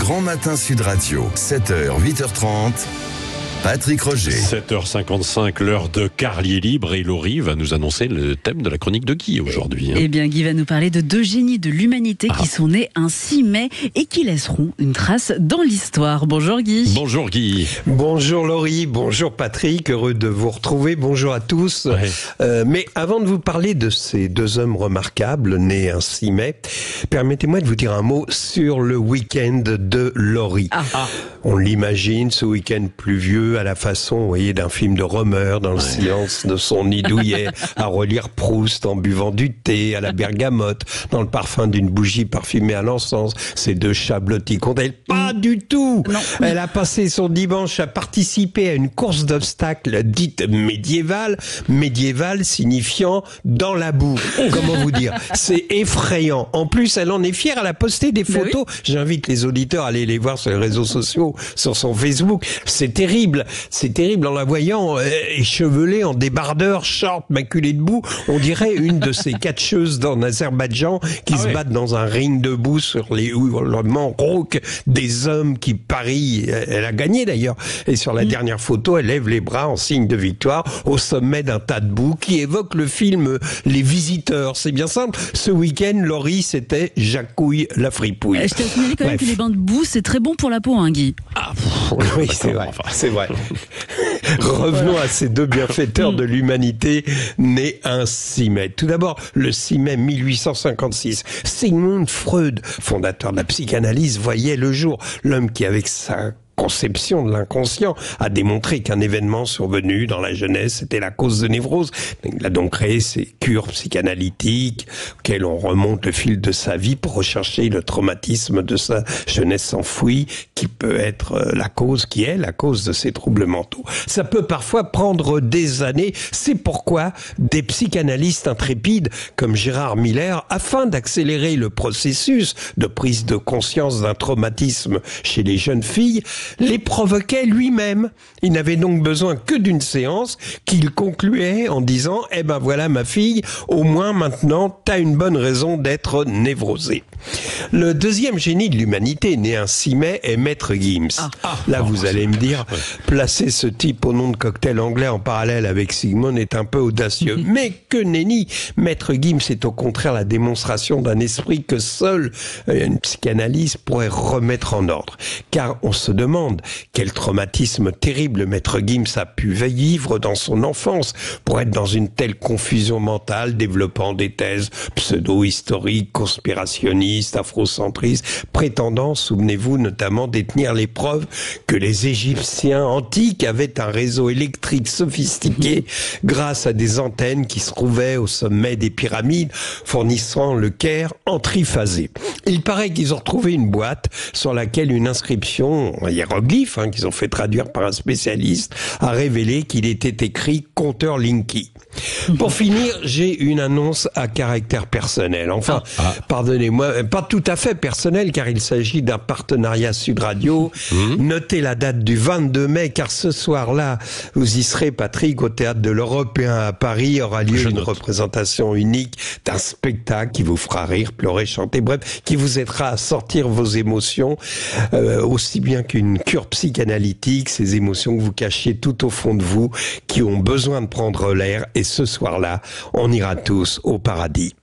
Grand Matin Sud Radio, 7h, 8h30. Patrick Roger. 7h55, l'heure de Carlier Libre, et Laurie va nous annoncer le thème de la chronique de Guy aujourd'hui. Eh bien, Guy va nous parler de deux génies de l'humanité qui sont nés un 6 mai et qui laisseront une trace dans l'histoire. Bonjour Guy. Bonjour Guy. Bonjour Laurie, bonjour Patrick, heureux de vous retrouver, bonjour à tous. Ouais. Mais avant de vous parler de ces deux hommes remarquables, nés un 6 mai, permettez-moi de vous dire un mot sur le week-end de Laurie. On l'imagine, ce week-end pluvieux, à la façon, vous voyez, d'un film de Romer, dans le silence de son nid douillet, à relire Proust en buvant du thé à la bergamote, dans le parfum d'une bougie parfumée à l'encens. Ces deux chats blottis contre elle. Pas du tout. Non. Elle a passé son dimanche à participer à une course d'obstacles dite médiévale. Médiévale signifiant dans la boue. Comment vous dire? C'est effrayant. En plus, elle en est fière. Elle a posté des photos. J'invite les auditeurs à aller les voir sur les réseaux sociaux, sur son Facebook. C'est terrible. C'est terrible en la voyant échevelée en débardeur, short, maculée de boue. On dirait une de ces catcheuses en Azerbaïdjan qui se battent dans un ring debout sur les hurlements rauques des hommes qui parient. Elle a gagné d'ailleurs. Et sur la dernière photo, elle lève les bras en signe de victoire au sommet d'un tas de boue qui évoque le film Les Visiteurs. C'est bien simple. Ce week-end, Laurie, c'était Jacouille la fripouille. Je t'ai signalé quand même que les bains de boue, c'est très bon pour la peau, hein, Guy. Oui, c'est vrai. C'est vrai. Revenons à ces deux bienfaiteurs de l'humanité nés un 6 mai. Tout d'abord, le 6 mai 1856, Sigmund Freud, fondateur de la psychanalyse, voyait le jour. L'homme qui, avec sa conception de l'inconscient, a démontré qu'un événement survenu dans la jeunesse était la cause de névrose. Il a donc créé ces cures psychanalytiques auxquelles on remonte le fil de sa vie pour rechercher le traumatisme de sa jeunesse enfouie qui peut être la cause, qui est la cause de ces troubles mentaux. Ça peut parfois prendre des années. C'est pourquoi des psychanalystes intrépides comme Gérard Miller, afin d'accélérer le processus de prise de conscience d'un traumatisme chez les jeunes filles, les provoquait lui-même. Il n'avait donc besoin que d'une séance qu'il concluait en disant « Eh ben voilà ma fille, au moins maintenant t'as une bonne raison d'être névrosée ». Le deuxième génie de l'humanité, né un 6 mai, est Maître Gims. Là, vous allez me dire, placer ce type au nom de cocktail anglais en parallèle avec Sigmund est un peu audacieux. Mais que nenni! Maître Gims est au contraire la démonstration d'un esprit que seule une psychanalyse pourrait remettre en ordre. Car on se demande quel traumatisme terrible Maître Gims a pu vivre dans son enfance pour être dans une telle confusion mentale, développant des thèses pseudo-historiques, conspirationnistes, afrocentristes, prétendant, souvenez-vous, notamment détenir les preuves que les Égyptiens antiques avaient un réseau électrique sophistiqué grâce à des antennes qui se trouvaient au sommet des pyramides, fournissant le Caire en triphasé. Il paraît qu'ils ont retrouvé une boîte sur laquelle une inscription, un hiéroglyphe, qu'ils ont fait traduire par un spécialiste, a révélé qu'il était écrit « Compteur Linky ». Pour finir, j'ai une annonce à caractère personnel. Enfin, pardonnez-moi, pas tout à fait personnel, car il s'agit d'un partenariat Sud Radio. Notez la date du 22 mai, car ce soir-là, vous y serez, Patrick, au Théâtre de l'Européen à Paris. Aura lieu une représentation unique d'un spectacle qui vous fera rire, pleurer, chanter, bref, qui vous aidera à sortir vos émotions, aussi bien qu'une cure psychanalytique, ces émotions que vous cachez tout au fond de vous, qui ont besoin de prendre l'air. Et ce soir-là, on ira tous au paradis.